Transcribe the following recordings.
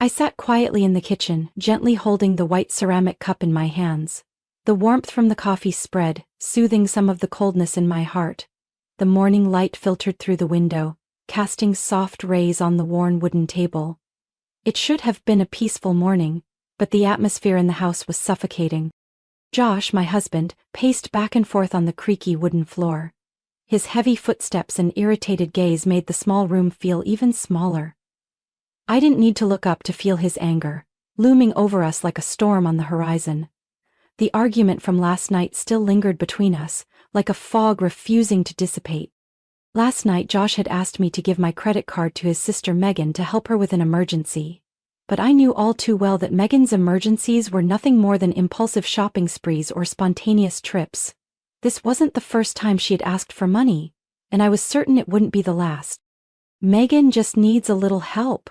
I sat quietly in the kitchen, gently holding the white ceramic cup in my hands. The warmth from the coffee spread, soothing some of the coldness in my heart. The morning light filtered through the window, casting soft rays on the worn wooden table. It should have been a peaceful morning, but the atmosphere in the house was suffocating. Josh, my husband, paced back and forth on the creaky wooden floor. His heavy footsteps and irritated gaze made the small room feel even smaller. I didn't need to look up to feel his anger, looming over us like a storm on the horizon. The argument from last night still lingered between us, like a fog refusing to dissipate. Last night Josh had asked me to give my credit card to his sister Megan to help her with an emergency. But I knew all too well that Megan's emergencies were nothing more than impulsive shopping sprees or spontaneous trips. This wasn't the first time she had asked for money, and I was certain it wouldn't be the last. "Megan just needs a little help,"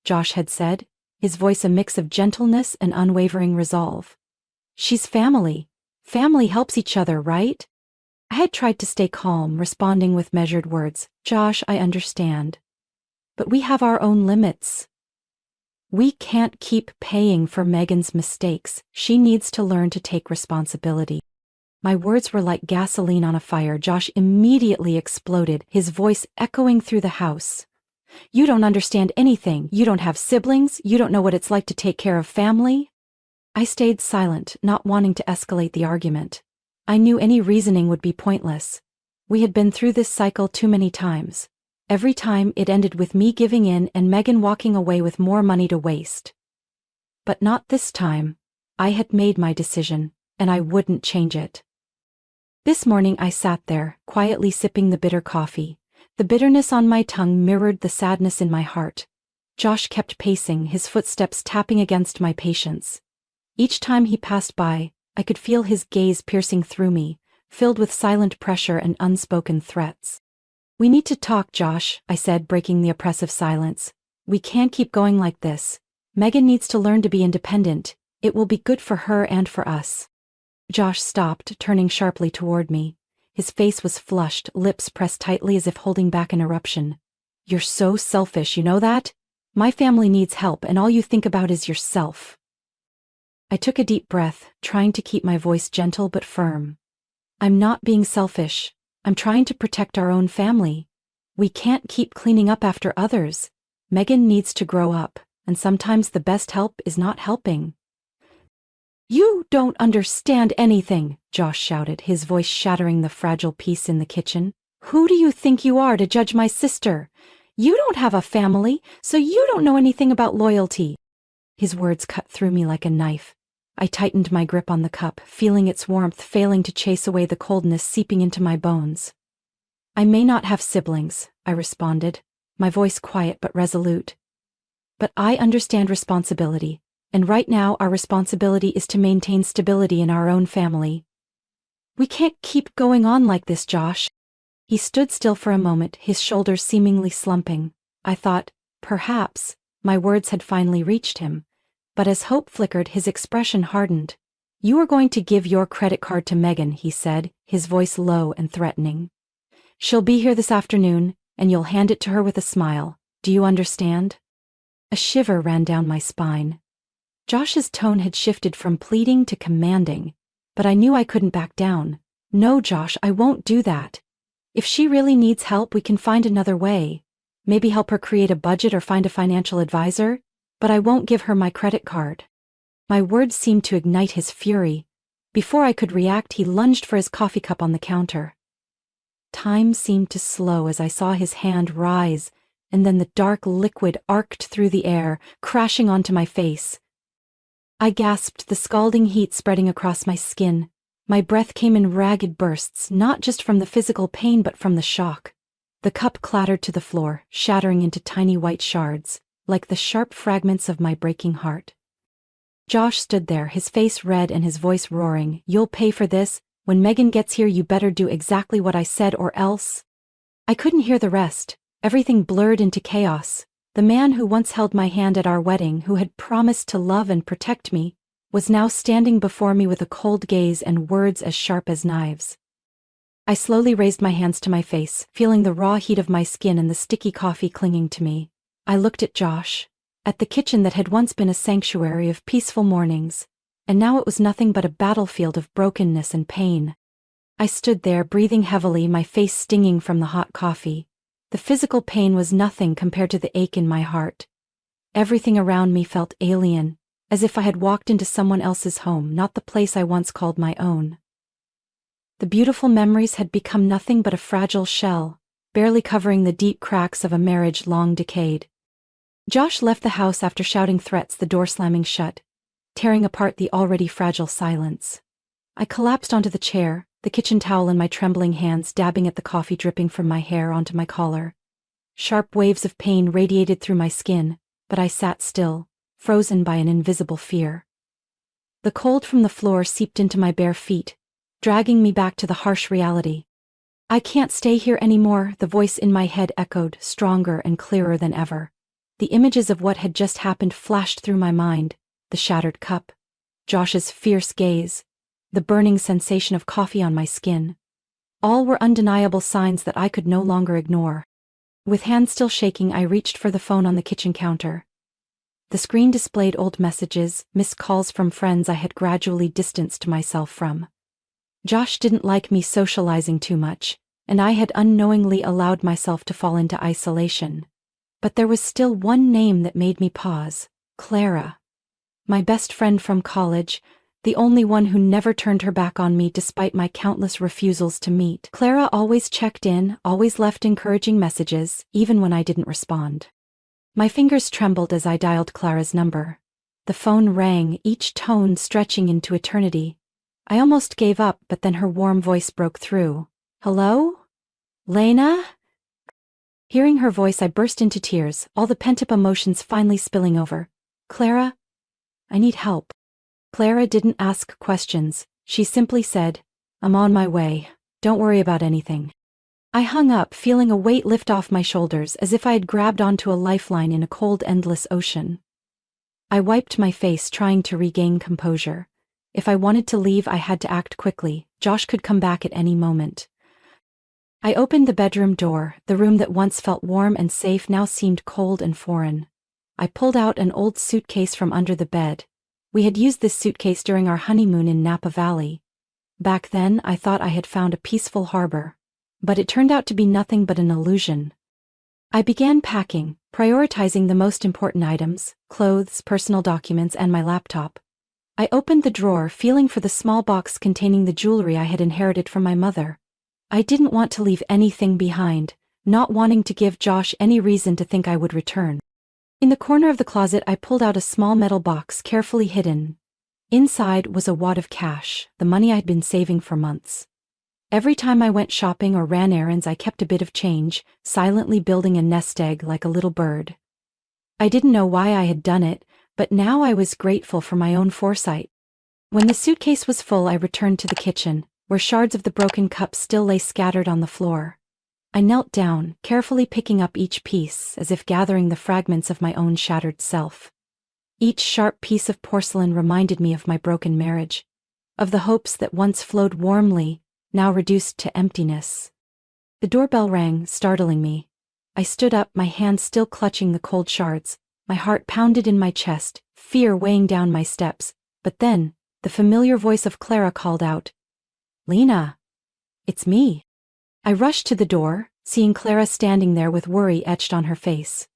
Josh had said, his voice a mix of gentleness and unwavering resolve. "She's family. Family helps each other, right?" I had tried to stay calm, responding with measured words. "Josh, I understand. But we have our own limits. We can't keep paying for Megan's mistakes. She needs to learn to take responsibility." My words were like gasoline on a fire. Josh immediately exploded, his voice echoing through the house. "You don't understand anything. You don't have siblings. You don't know what it's like to take care of family." I stayed silent, not wanting to escalate the argument. I knew any reasoning would be pointless. We had been through this cycle too many times. Every time it ended with me giving in and Megan walking away with more money to waste. But not this time. I had made my decision, and I wouldn't change it. This morning I sat there, quietly sipping the bitter coffee. The bitterness on my tongue mirrored the sadness in my heart. Josh kept pacing, his footsteps tapping against my patience. Each time he passed by, I could feel his gaze piercing through me, filled with silent pressure and unspoken threats. "We need to talk, Josh," I said, breaking the oppressive silence. "We can't keep going like this. Megan needs to learn to be independent. It will be good for her and for us." Josh stopped, turning sharply toward me. His face was flushed, lips pressed tightly as if holding back an eruption. "You're so selfish, you know that? My family needs help, and all you think about is yourself." I took a deep breath, trying to keep my voice gentle but firm. "I'm not being selfish. I'm trying to protect our own family. We can't keep cleaning up after others. Megan needs to grow up, and sometimes the best help is not helping." "You don't understand anything," Josh shouted, his voice shattering the fragile peace in the kitchen. "Who do you think you are to judge my sister? You don't have a family, so you don't know anything about loyalty." His words cut through me like a knife. I tightened my grip on the cup, feeling its warmth failing to chase away the coldness seeping into my bones. "I may not have siblings," I responded, my voice quiet but resolute. "But I understand responsibility, and right now our responsibility is to maintain stability in our own family." "We can't keep going on like this, Josh." He stood still for a moment, his shoulders seemingly slumping. I thought, perhaps, my words had finally reached him. But as hope flickered, his expression hardened. "You are going to give your credit card to Megan," he said, his voice low and threatening. "She'll be here this afternoon, and you'll hand it to her with a smile. Do you understand?" A shiver ran down my spine. Josh's tone had shifted from pleading to commanding, but I knew I couldn't back down. "No, Josh, I won't do that. If she really needs help, we can find another way. Maybe help her create a budget or find a financial advisor. But I won't give her my credit card." My words seemed to ignite his fury. Before I could react, he lunged for his coffee cup on the counter. Time seemed to slow as I saw his hand rise, and then the dark liquid arced through the air, crashing onto my face. I gasped, the scalding heat spreading across my skin. My breath came in ragged bursts, not just from the physical pain but from the shock. The cup clattered to the floor, shattering into tiny white shards, like the sharp fragments of my breaking heart. Josh stood there, his face red and his voice roaring. "You'll pay for this. When Megan gets here, you better do exactly what I said or else." I couldn't hear the rest. Everything blurred into chaos. The man who once held my hand at our wedding, who had promised to love and protect me, was now standing before me with a cold gaze and words as sharp as knives. I slowly raised my hands to my face, feeling the raw heat of my skin and the sticky coffee clinging to me. I looked at Josh. at the kitchen that had once been a sanctuary of peaceful mornings, and now it was nothing but a battlefield of brokenness and pain. I stood there, breathing heavily, my face stinging from the hot coffee. The physical pain was nothing compared to the ache in my heart. Everything around me felt alien, as if I had walked into someone else's home, not the place I once called my own. The beautiful memories had become nothing but a fragile shell, barely covering the deep cracks of a marriage long decayed. Josh left the house after shouting threats, the door slamming shut, tearing apart the already fragile silence. I collapsed onto the chair, the kitchen towel in my trembling hands, dabbing at the coffee dripping from my hair onto my collar. Sharp waves of pain radiated through my skin, but I sat still, frozen by an invisible fear. The cold from the floor seeped into my bare feet, dragging me back to the harsh reality. "I can't stay here anymore," the voice in my head echoed, stronger and clearer than ever. The images of what had just happened flashed through my mind: the shattered cup, Josh's fierce gaze, the burning sensation of coffee on my skin. All were undeniable signs that I could no longer ignore. With hands still shaking, I reached for the phone on the kitchen counter. The screen displayed old messages, missed calls from friends I had gradually distanced myself from. Josh didn't like me socializing too much, and I had unknowingly allowed myself to fall into isolation. But there was still one name that made me pause: Clara. My best friend from college, the only one who never turned her back on me despite my countless refusals to meet. Clara always checked in, always left encouraging messages, even when I didn't respond. My fingers trembled as I dialed Clara's number. The phone rang, each tone stretching into eternity. I almost gave up, but then her warm voice broke through. "Hello? Lena?" Hearing her voice, I burst into tears, all the pent-up emotions finally spilling over. "Clara, I need help." Clara didn't ask questions. She simply said, "I'm on my way. Don't worry about anything." I hung up, feeling a weight lift off my shoulders, as if I had grabbed onto a lifeline in a cold, endless ocean. I wiped my face, trying to regain composure. If I wanted to leave, I had to act quickly. Josh could come back at any moment. I opened the bedroom door. The room that once felt warm and safe now seemed cold and foreign. I pulled out an old suitcase from under the bed. We had used this suitcase during our honeymoon in Napa Valley. Back then, I thought I had found a peaceful harbor. But it turned out to be nothing but an illusion. I began packing, prioritizing the most important items: clothes, personal documents, and my laptop. I opened the drawer, feeling for the small box containing the jewelry I had inherited from my mother. I didn't want to leave anything behind, not wanting to give Josh any reason to think I would return. In the corner of the closet, I pulled out a small metal box carefully hidden. Inside was a wad of cash, the money I had been saving for months. Every time I went shopping or ran errands, I kept a bit of change, silently building a nest egg like a little bird. I didn't know why I had done it, but now I was grateful for my own foresight. When the suitcase was full, I returned to the kitchen, where shards of the broken cup still lay scattered on the floor. I knelt down, carefully picking up each piece, as if gathering the fragments of my own shattered self. Each sharp piece of porcelain reminded me of my broken marriage, of the hopes that once flowed warmly, now reduced to emptiness. The doorbell rang, startling me. I stood up, my hands still clutching the cold shards. My heart pounded in my chest, fear weighing down my steps. But then, the familiar voice of Clara called out, "Lena, it's me." I rushed to the door, seeing Clara standing there with worry etched on her face.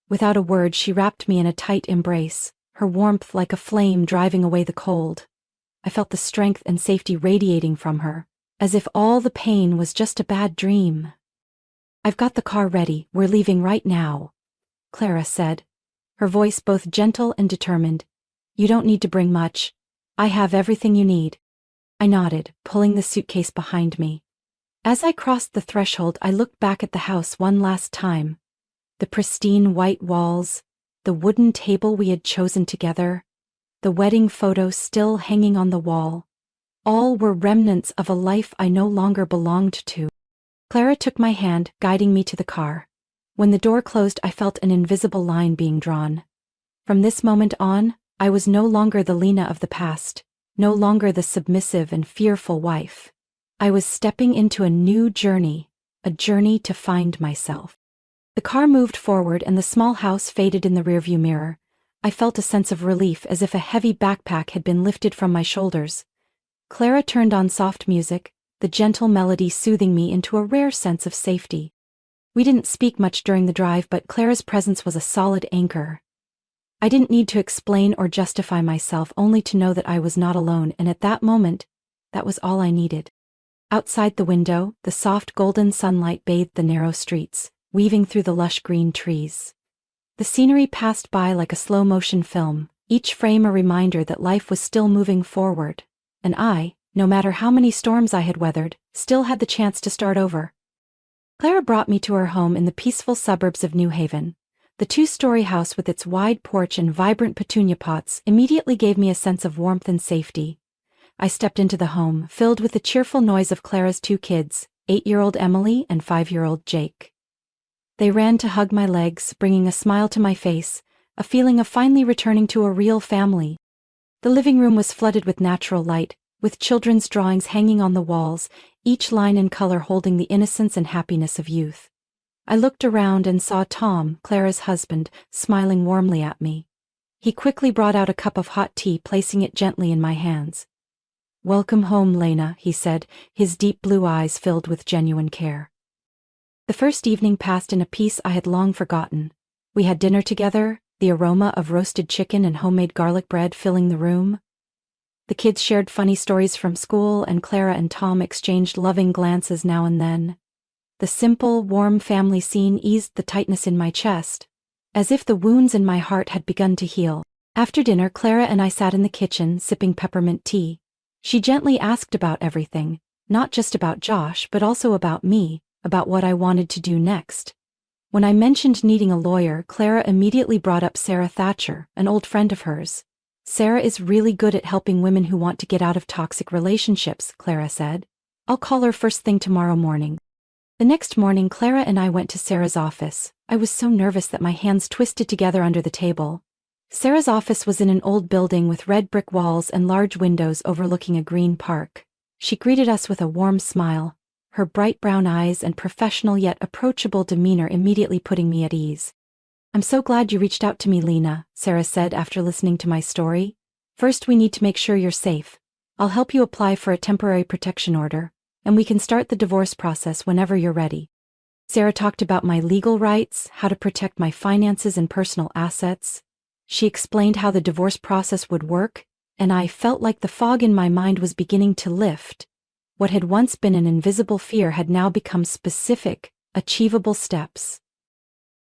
Without a word, she wrapped me in a tight embrace, her warmth like a flame driving away the cold. I felt the strength and safety radiating from her, as if all the pain was just a bad dream. "I've got the car ready, we're leaving right now," Clara said, her voice both gentle and determined. "You don't need to bring much. I have everything you need." I nodded, pulling the suitcase behind me. As I crossed the threshold, I looked back at the house one last time. The pristine white walls, the wooden table we had chosen together, the wedding photo still hanging on the wall. All were remnants of a life I no longer belonged to. Clara took my hand, guiding me to the car. When the door closed, I felt an invisible line being drawn. From this moment on, I was no longer the Lena of the past, no longer the submissive and fearful wife. I was stepping into a new journey, a journey to find myself. The car moved forward and the small house faded in the rearview mirror. I felt a sense of relief as if a heavy backpack had been lifted from my shoulders. Clara turned on soft music, the gentle melody soothing me into a rare sense of safety. We didn't speak much during the drive, but Clara's presence was a solid anchor. I didn't need to explain or justify myself, only to know that I was not alone, and at that moment, that was all I needed. Outside the window, the soft golden sunlight bathed the narrow streets, weaving through the lush green trees. The scenery passed by like a slow-motion film, each frame a reminder that life was still moving forward, and I, no matter how many storms I had weathered, still had the chance to start over. Clara brought me to her home in the peaceful suburbs of New Haven. The two-story house with its wide porch and vibrant petunia pots immediately gave me a sense of warmth and safety. I stepped into the home, filled with the cheerful noise of Clara's two kids, 8-year-old Emily and 5-year-old Jake. They ran to hug my legs, bringing a smile to my face, a feeling of finally returning to a real family. The living room was flooded with natural light, with children's drawings hanging on the walls, each line and color holding the innocence and happiness of youth. I looked around and saw Tom, Clara's husband, smiling warmly at me. He quickly brought out a cup of hot tea, placing it gently in my hands. "Welcome home, Lena," he said, his deep blue eyes filled with genuine care. The first evening passed in a peace I had long forgotten. We had dinner together, the aroma of roasted chicken and homemade garlic bread filling the room. The kids shared funny stories from school, and Clara and Tom exchanged loving glances now and then. The simple, warm family scene eased the tightness in my chest, as if the wounds in my heart had begun to heal. After dinner, Clara and I sat in the kitchen, sipping peppermint tea. She gently asked about everything, not just about Josh, but also about me, about what I wanted to do next. When I mentioned needing a lawyer, Clara immediately brought up Sarah Thatcher, an old friend of hers. "Sarah is really good at helping women who want to get out of toxic relationships," Clara said. "I'll call her first thing tomorrow morning." The next morning, Clara and I went to Sarah's office. I was so nervous that my hands twisted together under the table. Sarah's office was in an old building with red brick walls and large windows overlooking a green park. She greeted us with a warm smile, her bright brown eyes and professional yet approachable demeanor immediately putting me at ease. "I'm so glad you reached out to me, Lena," Sarah said after listening to my story. "First, we need to make sure you're safe. I'll help you apply for a temporary protection order, and we can start the divorce process whenever you're ready." Sarah talked about my legal rights, how to protect my finances and personal assets. She explained how the divorce process would work, and I felt like the fog in my mind was beginning to lift. What had once been an invisible fear had now become specific, achievable steps.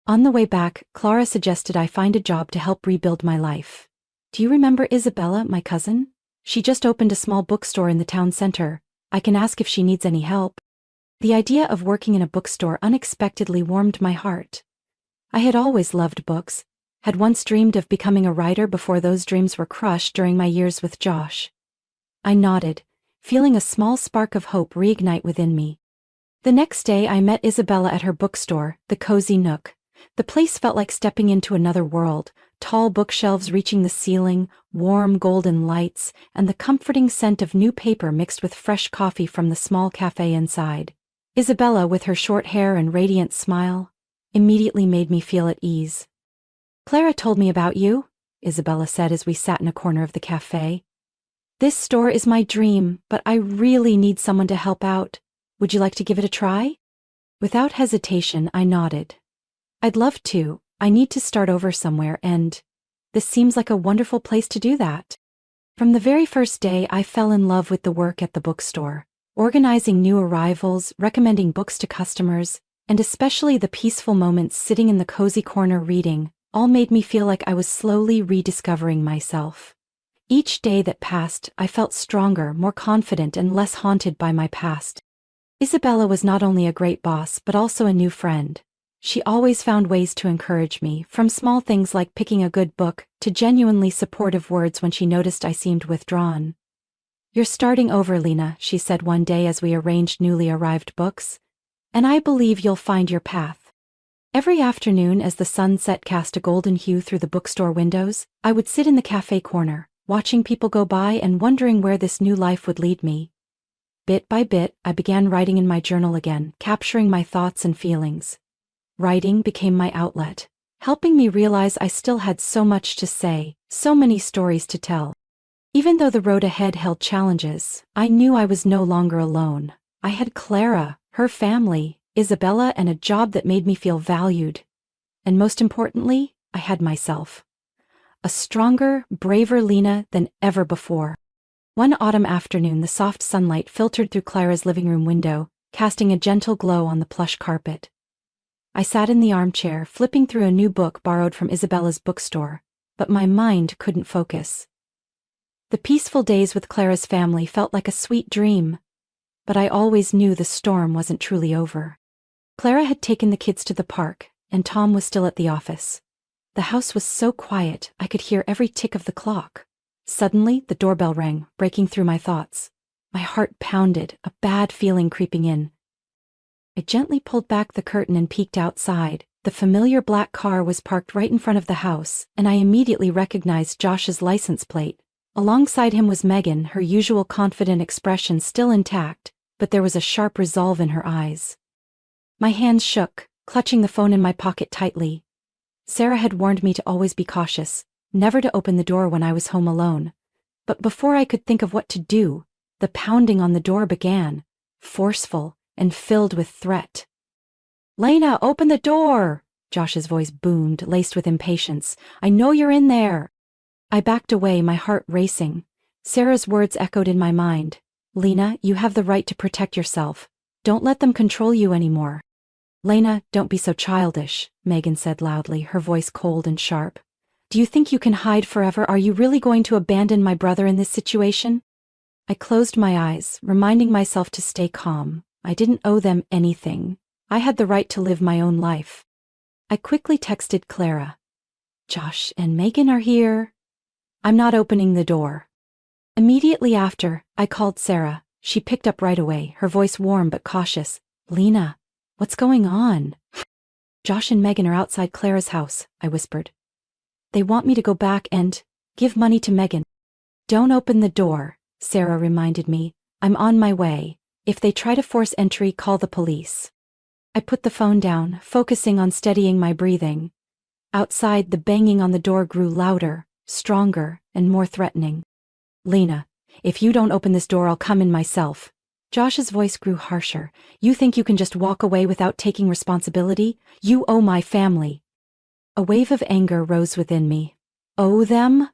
On the way back, Clara suggested I find a job to help rebuild my life. "Do you remember Isabella, my cousin? She just opened a small bookstore in the town center. I can ask if she needs any help." The idea of working in a bookstore unexpectedly warmed my heart. I had always loved books, had once dreamed of becoming a writer before those dreams were crushed during my years with Josh. I nodded, feeling a small spark of hope reignite within me. The next day I met Isabella at her bookstore, the Cozy Nook. The place felt like stepping into another world, tall bookshelves reaching the ceiling, warm golden lights, and the comforting scent of new paper mixed with fresh coffee from the small cafe inside. Isabella, with her short hair and radiant smile, immediately made me feel at ease. "Clara told me about you," Isabella said as we sat in a corner of the cafe. "This store is my dream, but I really need someone to help out. Would you like to give it a try?" Without hesitation, I nodded. "I'd love to. I need to start over somewhere, and this seems like a wonderful place to do that." From the very first day, I fell in love with the work at the bookstore. Organizing new arrivals, recommending books to customers, and especially the peaceful moments sitting in the cozy corner reading, all made me feel like I was slowly rediscovering myself. Each day that passed, I felt stronger, more confident, and less haunted by my past. Isabella was not only a great boss but also a new friend. She always found ways to encourage me, from small things like picking a good book to genuinely supportive words when she noticed I seemed withdrawn. "You're starting over, Lena," she said one day as we arranged newly arrived books, "and I believe you'll find your path." Every afternoon as the sunset cast a golden hue through the bookstore windows, I would sit in the cafe corner, watching people go by and wondering where this new life would lead me. Bit by bit, I began writing in my journal again, capturing my thoughts and feelings. Writing became my outlet, helping me realize I still had so much to say, so many stories to tell. Even though the road ahead held challenges, I knew I was no longer alone. I had Clara, her family, Isabella, and a job that made me feel valued. And most importantly, I had myself. A stronger, braver Lena than ever before. One autumn afternoon, the soft sunlight filtered through Clara's living room window, casting a gentle glow on the plush carpet. I sat in the armchair, flipping through a new book borrowed from Isabella's bookstore, but my mind couldn't focus. The peaceful days with Clara's family felt like a sweet dream, but I always knew the storm wasn't truly over. Clara had taken the kids to the park, and Tom was still at the office. The house was so quiet I could hear every tick of the clock. Suddenly, the doorbell rang, breaking through my thoughts. My heart pounded, a bad feeling creeping in. I gently pulled back the curtain and peeked outside. The familiar black car was parked right in front of the house, and I immediately recognized Josh's license plate. Alongside him was Megan, her usual confident expression still intact, but there was a sharp resolve in her eyes. My hands shook, clutching the phone in my pocket tightly. Sarah had warned me to always be cautious, never to open the door when I was home alone. But before I could think of what to do, the pounding on the door began, forceful and filled with threat. "Lena, open the door!" Josh's voice boomed, laced with impatience. "I know you're in there." I backed away, my heart racing. Sarah's words echoed in my mind. "Lena, you have the right to protect yourself. Don't let them control you anymore." "Lena, don't be so childish," Megan said loudly, her voice cold and sharp. "Do you think you can hide forever? Are you really going to abandon my brother in this situation?" I closed my eyes, reminding myself to stay calm. I didn't owe them anything. I had the right to live my own life. I quickly texted Clara. "Josh and Megan are here. I'm not opening the door." Immediately after, I called Sarah. She picked up right away, her voice warm but cautious. "Lena, what's going on?" "Josh and Megan are outside Clara's house," I whispered. "They want me to go back and give money to Megan." "Don't open the door," Sarah reminded me. "I'm on my way. If they try to force entry, call the police." I put the phone down, focusing on steadying my breathing. Outside, the banging on the door grew louder, stronger, and more threatening. "Lena, if you don't open this door, I'll come in myself." Josh's voice grew harsher. "You think you can just walk away without taking responsibility? You owe my family." A wave of anger rose within me. Owe them?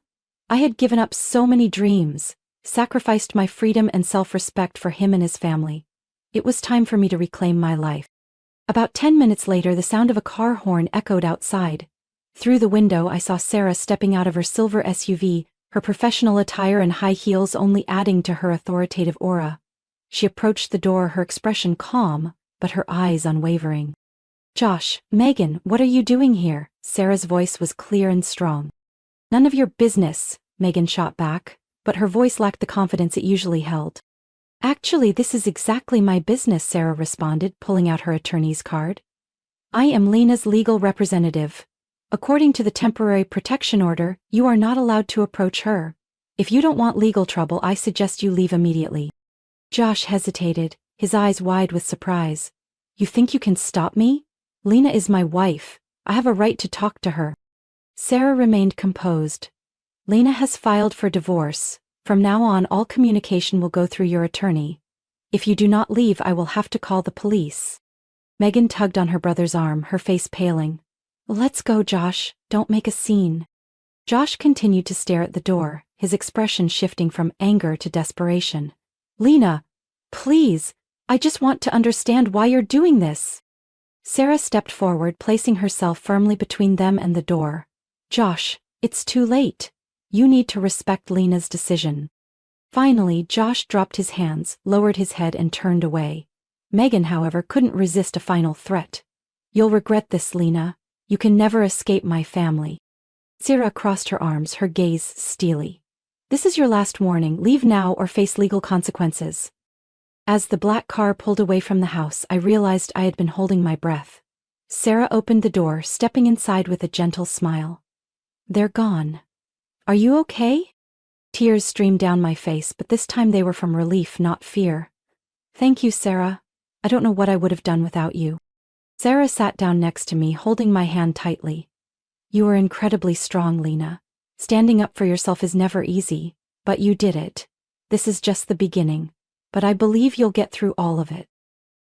I had given up so many dreams, sacrificed my freedom and self-respect for him and his family. It was time for me to reclaim my life. About 10 minutes later, the sound of a car horn echoed outside. Through the window, I saw Sarah stepping out of her silver SUV, her professional attire and high heels only adding to her authoritative aura. She approached the door, her expression calm, but her eyes unwavering. "Josh, Megan, what are you doing here?" Sarah's voice was clear and strong. "None of your business," Megan shot back, but her voice lacked the confidence it usually held. "Actually, this is exactly my business," Sarah responded, pulling out her attorney's card. "I am Lena's legal representative. According to the temporary protection order, you are not allowed to approach her. If you don't want legal trouble, I suggest you leave immediately." Josh hesitated, his eyes wide with surprise. "You think you can stop me? Lena is my wife. I have a right to talk to her." Sarah remained composed. "Lena has filed for divorce. From now on, all communication will go through your attorney. If you do not leave, I will have to call the police." Megan tugged on her brother's arm, her face paling. "Let's go, Josh. Don't make a scene." Josh continued to stare at the door, his expression shifting from anger to desperation. "Lena, please, I just want to understand why you're doing this." Sarah stepped forward, placing herself firmly between them and the door. "Josh, it's too late. You need to respect Lena's decision." Finally, Josh dropped his hands, lowered his head, and turned away. Megan, however, couldn't resist a final threat. "You'll regret this, Lena. You can never escape my family." Sarah crossed her arms, her gaze steely. "This is your last warning. Leave now or face legal consequences." As the black car pulled away from the house, I realized I had been holding my breath. Sarah opened the door, stepping inside with a gentle smile. "They're gone. Are you okay?" Tears streamed down my face, but this time they were from relief, not fear. "Thank you, Sarah. I don't know what I would have done without you." Sarah sat down next to me, holding my hand tightly. You are incredibly strong, Lena. Standing up for yourself is never easy, but you did it. This is just the beginning, but I believe you'll get through all of it.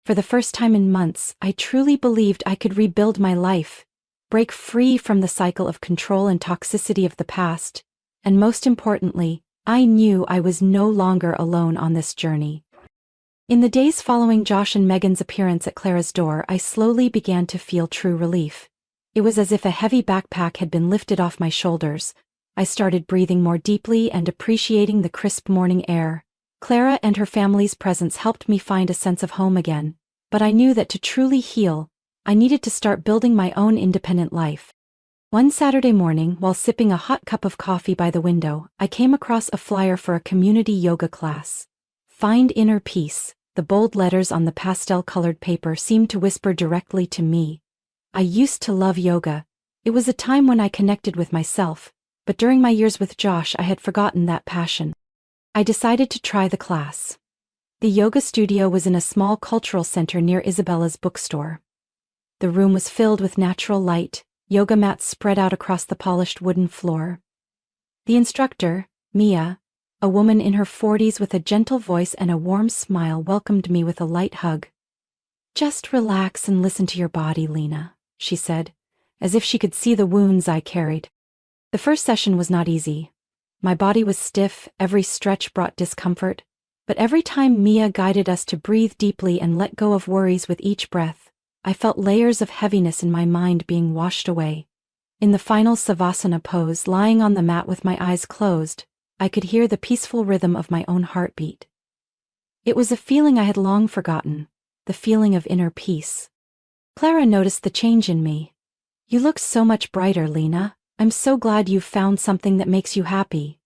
For the first time in months, I truly believed I could rebuild my life, break free from the cycle of control and toxicity of the past, and most importantly, I knew I was no longer alone on this journey. In the days following Josh and Megan's appearance at Clara's door, I slowly began to feel true relief. It was as if a heavy backpack had been lifted off my shoulders. I started breathing more deeply and appreciating the crisp morning air. Clara and her family's presence helped me find a sense of home again, but I knew that to truly heal, I needed to start building my own independent life. One Saturday morning, while sipping a hot cup of coffee by the window, I came across a flyer for a community yoga class. Find inner peace. The bold letters on the pastel-colored paper seemed to whisper directly to me. I used to love yoga. It was a time when I connected with myself, but during my years with Josh I had forgotten that passion. I decided to try the class. The yoga studio was in a small cultural center near Isabella's bookstore. The room was filled with natural light, yoga mats spread out across the polished wooden floor. The instructor, Mia, a woman in her 40s with a gentle voice and a warm smile, welcomed me with a light hug. Just relax and listen to your body, Lena, she said, as if she could see the wounds I carried. The first session was not easy. My body was stiff, every stretch brought discomfort, but every time Mia guided us to breathe deeply and let go of worries with each breath, I felt layers of heaviness in my mind being washed away. In the final savasana pose, lying on the mat with my eyes closed, I could hear the peaceful rhythm of my own heartbeat. It was a feeling I had long forgotten, the feeling of inner peace. Clara noticed the change in me. You look so much brighter, Lena. I'm so glad you've found something that makes you happy.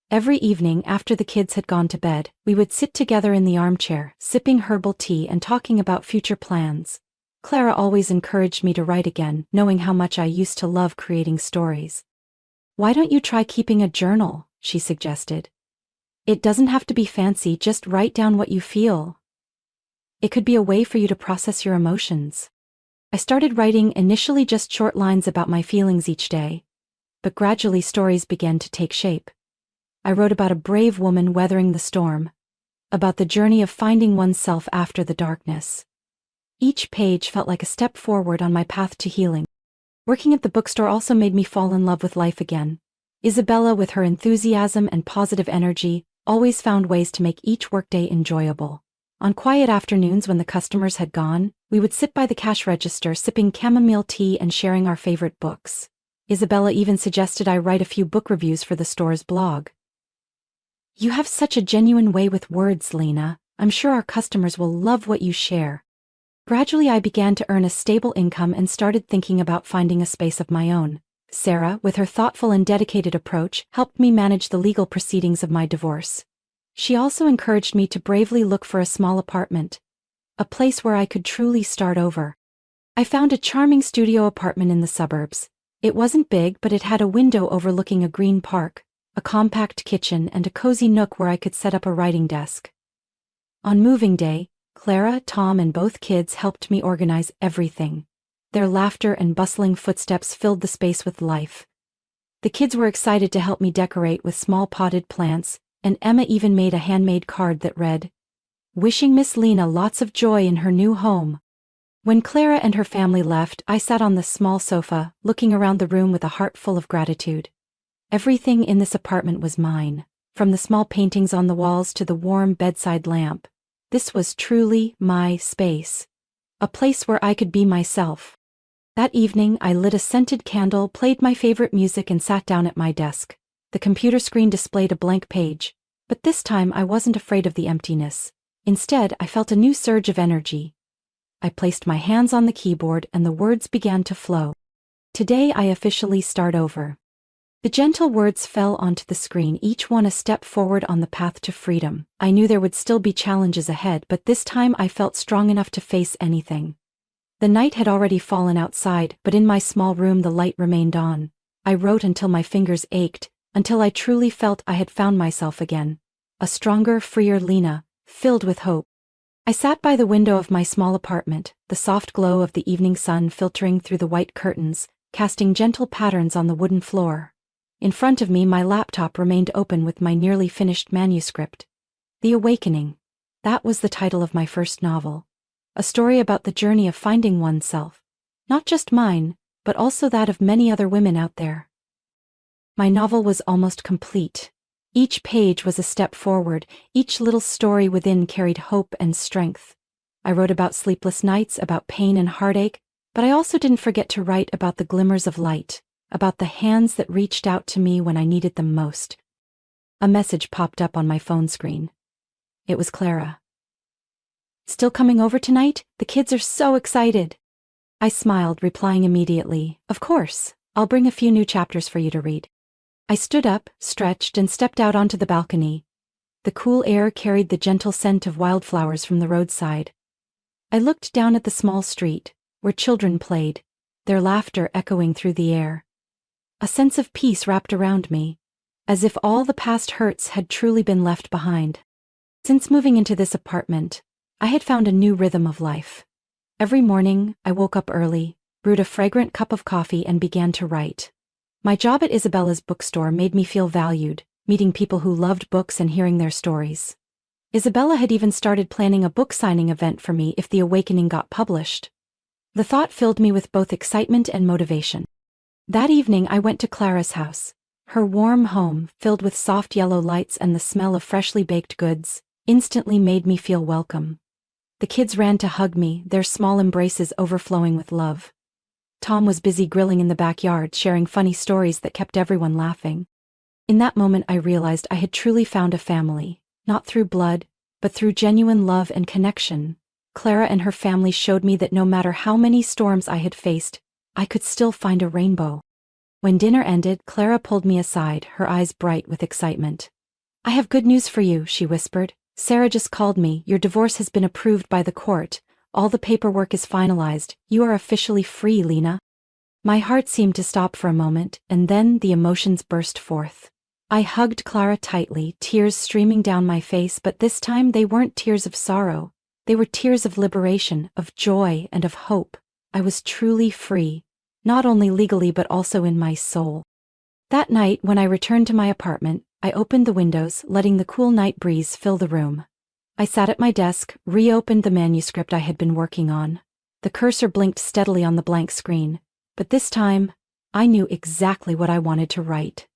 Every evening after the kids had gone to bed, we would sit together in the armchair, sipping herbal tea and talking about future plans. Clara always encouraged me to write again, knowing how much I used to love creating stories. Why don't you try keeping a journal? She suggested. It doesn't have to be fancy, just write down what you feel. It could be a way for you to process your emotions. I started writing, initially just short lines about my feelings each day, but gradually stories began to take shape. I wrote about a brave woman weathering the storm, about the journey of finding oneself after the darkness. Each page felt like a step forward on my path to healing. Working at the bookstore also made me fall in love with life again. Isabella, with her enthusiasm and positive energy, always found ways to make each workday enjoyable. On quiet afternoons when the customers had gone, we would sit by the cash register sipping chamomile tea and sharing our favorite books. Isabella even suggested I write a few book reviews for the store's blog. You have such a genuine way with words, Lena. I'm sure our customers will love what you share. Gradually I began to earn a stable income and started thinking about finding a space of my own. Sarah, with her thoughtful and dedicated approach, helped me manage the legal proceedings of my divorce. She also encouraged me to bravely look for a small apartment, a place where I could truly start over. I found a charming studio apartment in the suburbs. It wasn't big, but it had a window overlooking a green park, a compact kitchen, and a cozy nook where I could set up a writing desk. On moving day, Clara, Tom, and both kids helped me organize everything. Their laughter and bustling footsteps filled the space with life. The kids were excited to help me decorate with small potted plants, and Emma even made a handmade card that read, "Wishing Miss Lena lots of joy in her new home." When Clara and her family left, I sat on the small sofa, looking around the room with a heart full of gratitude. Everything in this apartment was mine, from the small paintings on the walls to the warm bedside lamp. This was truly my space, a place where I could be myself. That evening, I lit a scented candle, played my favorite music, and sat down at my desk. The computer screen displayed a blank page, but this time I wasn't afraid of the emptiness. Instead, I felt a new surge of energy. I placed my hands on the keyboard and the words began to flow. Today I officially start over. The gentle words fell onto the screen, each one a step forward on the path to freedom. I knew there would still be challenges ahead, but this time I felt strong enough to face anything. The night had already fallen outside, but in my small room the light remained on. I wrote until my fingers ached, until I truly felt I had found myself again. A stronger, freer Lena, filled with hope. I sat by the window of my small apartment, the soft glow of the evening sun filtering through the white curtains, casting gentle patterns on the wooden floor. In front of me, my laptop remained open with my nearly finished manuscript. The Awakening. That was the title of my first novel. A story about the journey of finding oneself. Not just mine, but also that of many other women out there. My novel was almost complete. Each page was a step forward, each little story within carried hope and strength. I wrote about sleepless nights, about pain and heartache, but I also didn't forget to write about the glimmers of light, about the hands that reached out to me when I needed them most. A message popped up on my phone screen. It was Clara. "Still coming over tonight? The kids are so excited." I smiled, replying immediately, "Of course, I'll bring a few new chapters for you to read." I stood up, stretched, and stepped out onto the balcony. The cool air carried the gentle scent of wildflowers from the roadside. I looked down at the small street, where children played, their laughter echoing through the air. A sense of peace wrapped around me, as if all the past hurts had truly been left behind. Since moving into this apartment, I had found a new rhythm of life. Every morning, I woke up early, brewed a fragrant cup of coffee, and began to write. My job at Isabella's bookstore made me feel valued, meeting people who loved books and hearing their stories. Isabella had even started planning a book signing event for me if The Awakening got published. The thought filled me with both excitement and motivation. That evening I went to Clara's house. Her warm home, filled with soft yellow lights and the smell of freshly baked goods, instantly made me feel welcome. The kids ran to hug me, their small embraces overflowing with love. Tom was busy grilling in the backyard, sharing funny stories that kept everyone laughing. In that moment I realized I had truly found a family, not through blood, but through genuine love and connection. Clara and her family showed me that no matter how many storms I had faced, I could still find a rainbow. When dinner ended, Clara pulled me aside, her eyes bright with excitement. "I have good news for you," she whispered. "Sarah just called me. Your divorce has been approved by the court. All the paperwork is finalized. You are officially free, Lena." My heart seemed to stop for a moment, and then the emotions burst forth. I hugged Clara tightly, tears streaming down my face, but this time they weren't tears of sorrow. They were tears of liberation, of joy, and of hope. I was truly free, not only legally but also in my soul. That night, when I returned to my apartment, I opened the windows, letting the cool night breeze fill the room. I sat at my desk, reopened the manuscript I had been working on. The cursor blinked steadily on the blank screen, but this time, I knew exactly what I wanted to write.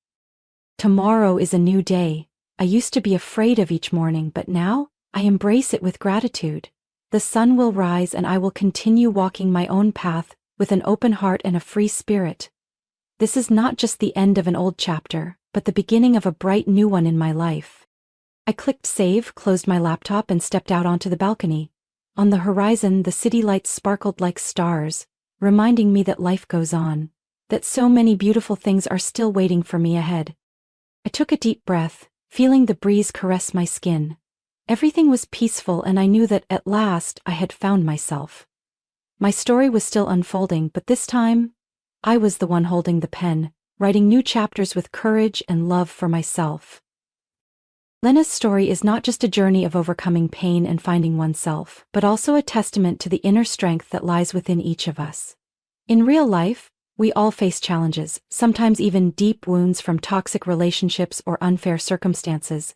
Tomorrow is a new day. I used to be afraid of each morning, but now, I embrace it with gratitude. The sun will rise and I will continue walking my own path, with an open heart and a free spirit. This is not just the end of an old chapter, but the beginning of a bright new one in my life. I clicked save, closed my laptop, and stepped out onto the balcony. On the horizon, the city lights sparkled like stars, reminding me that life goes on, that so many beautiful things are still waiting for me ahead. I took a deep breath, feeling the breeze caress my skin. Everything was peaceful, and I knew that at last I had found myself. My story was still unfolding, but this time, I was the one holding the pen, writing new chapters with courage and love for myself. Lena's story is not just a journey of overcoming pain and finding oneself, but also a testament to the inner strength that lies within each of us. In real life, we all face challenges, sometimes even deep wounds from toxic relationships or unfair circumstances.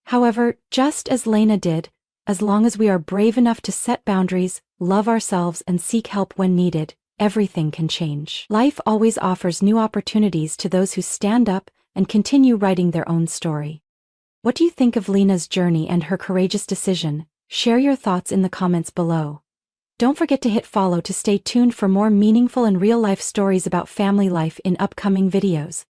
However, just as Lena did, as long as we are brave enough to set boundaries, love ourselves, and seek help when needed, everything can change. Life always offers new opportunities to those who stand up and continue writing their own story. What do you think of Lena's journey and her courageous decision? Share your thoughts in the comments below. Don't forget to hit follow to stay tuned for more meaningful and real-life stories about family life in upcoming videos.